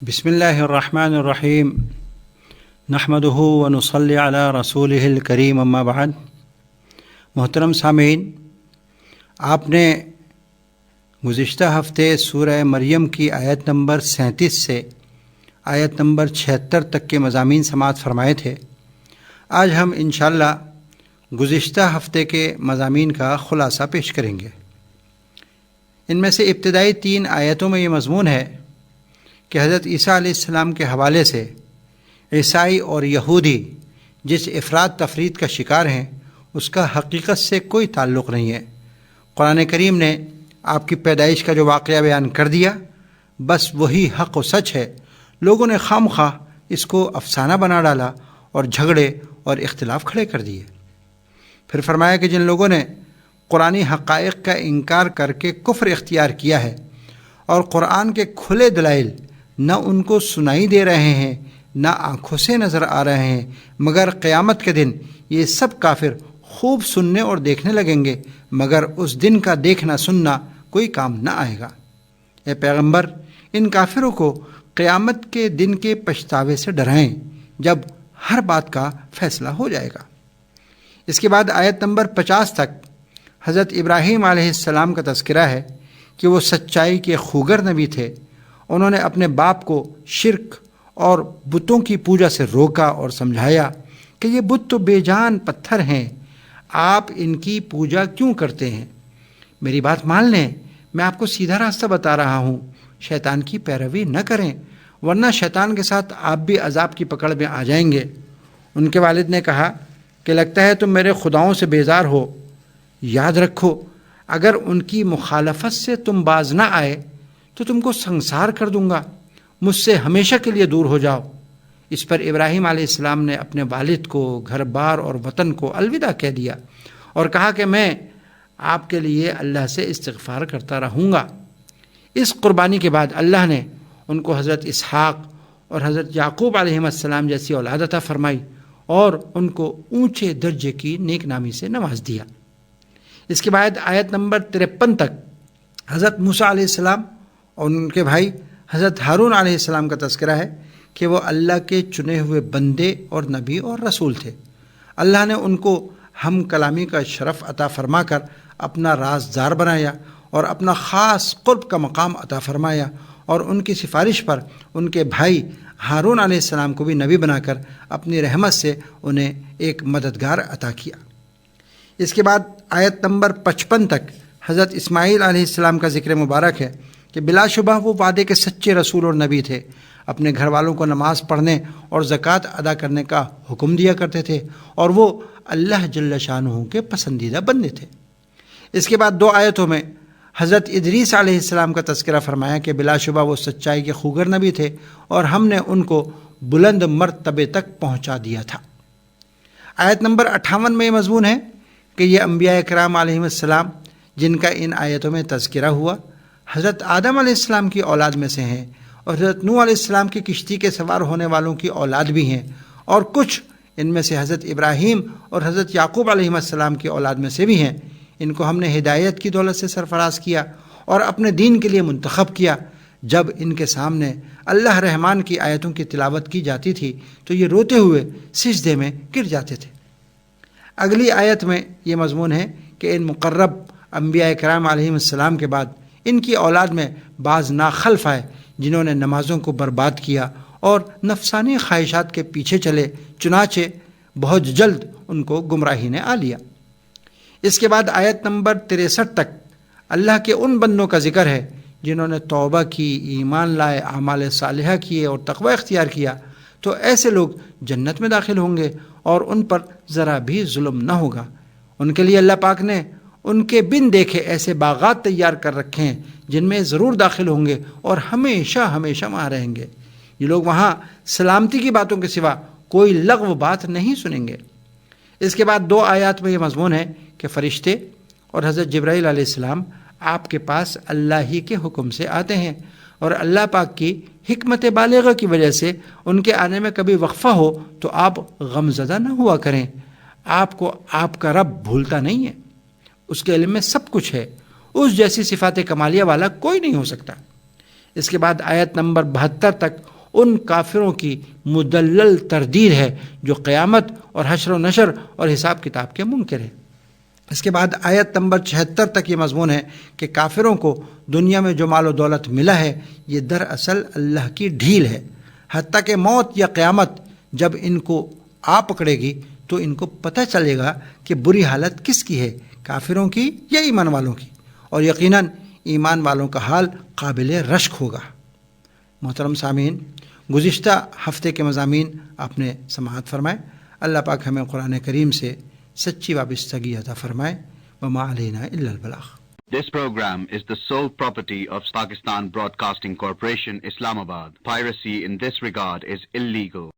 بسم اللہ الرحمن الرحیم نحمدہ ونصلی علی رسولہ الکریم اما بعد۔ محترم سامعین، آپ نے گزشتہ ہفتے سورہ مریم کی آیت نمبر 37 سے آیت نمبر 76 تک کے مضامین سماعت فرمائے تھے۔ آج ہم انشاءاللہ گزشتہ ہفتے کے مضامین کا خلاصہ پیش کریں گے۔ ان میں سے ابتدائی 3 آیتوں میں یہ مضمون ہے کہ حضرت عیسیٰ علیہ السلام کے حوالے سے عیسائی اور یہودی جس افراد تفرید کا شکار ہیں اس کا حقیقت سے کوئی تعلق نہیں ہے۔ قرآن کریم نے آپ کی پیدائش کا جو واقعہ بیان کر دیا، بس وہی حق و سچ ہے۔ لوگوں نے خام خواہ اس کو افسانہ بنا ڈالا اور جھگڑے اور اختلاف کھڑے کر دیے۔ پھر فرمایا کہ جن لوگوں نے قرآنی حقائق کا انکار کر کے کفر اختیار کیا ہے اور قرآن کے کھلے دلائل نہ ان کو سنائی دے رہے ہیں نہ آنکھوں سے نظر آ رہے ہیں، مگر قیامت کے دن یہ سب کافر خوب سننے اور دیکھنے لگیں گے، مگر اس دن کا دیکھنا سننا کوئی کام نہ آئے گا۔ اے پیغمبر، ان کافروں کو قیامت کے دن کے پچھتاوے سے ڈرائیں جب ہر بات کا فیصلہ ہو جائے گا۔ اس کے بعد آیت نمبر 50 تک حضرت ابراہیم علیہ السلام کا تذکرہ ہے کہ وہ سچائی کے خوگر نبی تھے۔ انہوں نے اپنے باپ کو شرک اور بتوں کی پوجا سے روکا اور سمجھایا کہ یہ بت تو بے جان پتھر ہیں، آپ ان کی پوجا کیوں کرتے ہیں؟ میری بات مان لیں، میں آپ کو سیدھا راستہ بتا رہا ہوں، شیطان کی پیروی نہ کریں ورنہ شیطان کے ساتھ آپ بھی عذاب کی پکڑ میں آ جائیں گے۔ ان کے والد نے کہا کہ لگتا ہے تم میرے خداؤں سے بیزار ہو، یاد رکھو اگر ان کی مخالفت سے تم باز نہ آئے تو تم کو سنسار کر دوں گا، مجھ سے ہمیشہ کے لیے دور ہو جاؤ۔ اس پر ابراہیم علیہ السلام نے اپنے والد کو، گھر بار اور وطن کو الوداع کہہ دیا اور کہا کہ میں آپ کے لیے اللہ سے استغفار کرتا رہوں گا۔ اس قربانی کے بعد اللہ نے ان کو حضرت اسحاق اور حضرت یعقوب علیہ السلام جیسی اولاد عطا فرمائی اور ان کو اونچے درجے کی نیک نامی سے نواز دیا۔ اس کے بعد آیت نمبر 53 تک حضرت موسیٰ علیہ السلام اور ان کے بھائی حضرت ہارون علیہ السلام کا تذکرہ ہے کہ وہ اللہ کے چنے ہوئے بندے اور نبی اور رسول تھے۔ اللہ نے ان کو ہم کلامی کا شرف عطا فرما کر اپنا رازدار بنایا اور اپنا خاص قرب کا مقام عطا فرمایا، اور ان کی سفارش پر ان کے بھائی ہارون علیہ السلام کو بھی نبی بنا کر اپنی رحمت سے انہیں ایک مددگار عطا کیا۔ اس کے بعد آیت نمبر 55 تک حضرت اسماعیل علیہ السلام کا ذکر مبارک ہے کہ بلا شبہ وہ وعدے کے سچے رسول اور نبی تھے۔ اپنے گھر والوں کو نماز پڑھنے اور زکوٰۃ ادا کرنے کا حکم دیا کرتے تھے اور وہ اللہ جل شانہ کے پسندیدہ بندے تھے۔ اس کے بعد 2 آیتوں میں حضرت ادریس علیہ السلام کا تذکرہ فرمایا کہ بلا شبہ وہ سچائی کے خوگر نبی تھے اور ہم نے ان کو بلند مرتبے تک پہنچا دیا تھا۔ آیت نمبر 58 میں یہ مضمون ہے کہ یہ انبیاء کرام علیہ السلام جن کا ان آیتوں میں تذکرہ ہوا حضرت آدم علیہ السلام کی اولاد میں سے ہیں، اور حضرت نوح علیہ السلام کی کشتی کے سوار ہونے والوں کی اولاد بھی ہیں، اور کچھ ان میں سے حضرت ابراہیم اور حضرت یعقوب علیہ السلام کی اولاد میں سے بھی ہیں۔ ان کو ہم نے ہدایت کی دولت سے سرفراز کیا اور اپنے دین کے لیے منتخب کیا۔ جب ان کے سامنے اللہ رحمان کی آیتوں کی تلاوت کی جاتی تھی تو یہ روتے ہوئے سجدے میں گر جاتے تھے۔ اگلی آیت میں یہ مضمون ہے کہ ان مقرب انبیاء کرام علیہ السلام کے بعد ان کی اولاد میں بعض ناخلف آئے جنہوں نے نمازوں کو برباد کیا اور نفسانی خواہشات کے پیچھے چلے، چنانچہ بہت جلد ان کو گمراہی نے آ لیا۔ اس کے بعد آیت نمبر 63 تک اللہ کے ان بندوں کا ذکر ہے جنہوں نے توبہ کی، ایمان لائے، اعمال صالحہ کیے اور تقوی اختیار کیا، تو ایسے لوگ جنت میں داخل ہوں گے اور ان پر ذرا بھی ظلم نہ ہوگا۔ ان کے لیے اللہ پاک نے ان کے بن دیکھے ایسے باغات تیار کر رکھے ہیں جن میں ضرور داخل ہوں گے اور ہمیشہ ہمیشہ وہاں رہیں گے۔ یہ لوگ وہاں سلامتی کی باتوں کے سوا کوئی لغو بات نہیں سنیں گے۔ اس کے بعد 2 آیات میں یہ مضمون ہے کہ فرشتے اور حضرت جبرائیل علیہ السلام آپ کے پاس اللہ ہی کے حکم سے آتے ہیں، اور اللہ پاک کی حکمت بالغہ کی وجہ سے ان کے آنے میں کبھی وقفہ ہو تو آپ غمزدہ نہ ہوا کریں۔ آپ کو آپ کا رب بھولتا نہیں ہے، اس کے علم میں سب کچھ ہے، اس جیسی صفات کمالیہ والا کوئی نہیں ہو سکتا۔ اس کے بعد آیت نمبر 72 تک ان کافروں کی مدلل تردید ہے جو قیامت اور حشر و نشر اور حساب کتاب کے منکر ہیں۔ اس کے بعد آیت نمبر 76 تک یہ مضمون ہے کہ کافروں کو دنیا میں جو مال و دولت ملا ہے یہ دراصل اللہ کی ڈھیل ہے، حتیٰ کہ موت یا قیامت جب ان کو آ پکڑے گی تو ان کو پتہ چلے گا کہ بری حالت کس کی ہے، کافروں کی یا ایمان والوں کی، اور یقیناً ایمان والوں کا حال قابل رشک ہوگا۔ محترم سامعین، گزشتہ ہفتے کے مضامین آپ نے سماعت فرمائے۔ اللہ پاک ہمیں قرآن کریم سے سچی وابستگی عطا فرمائے۔ وما علینا الا البلاغ۔ This program is the sole property of Pakistan Broadcasting Corporation, Islamabad. Piracy in this regard is illegal.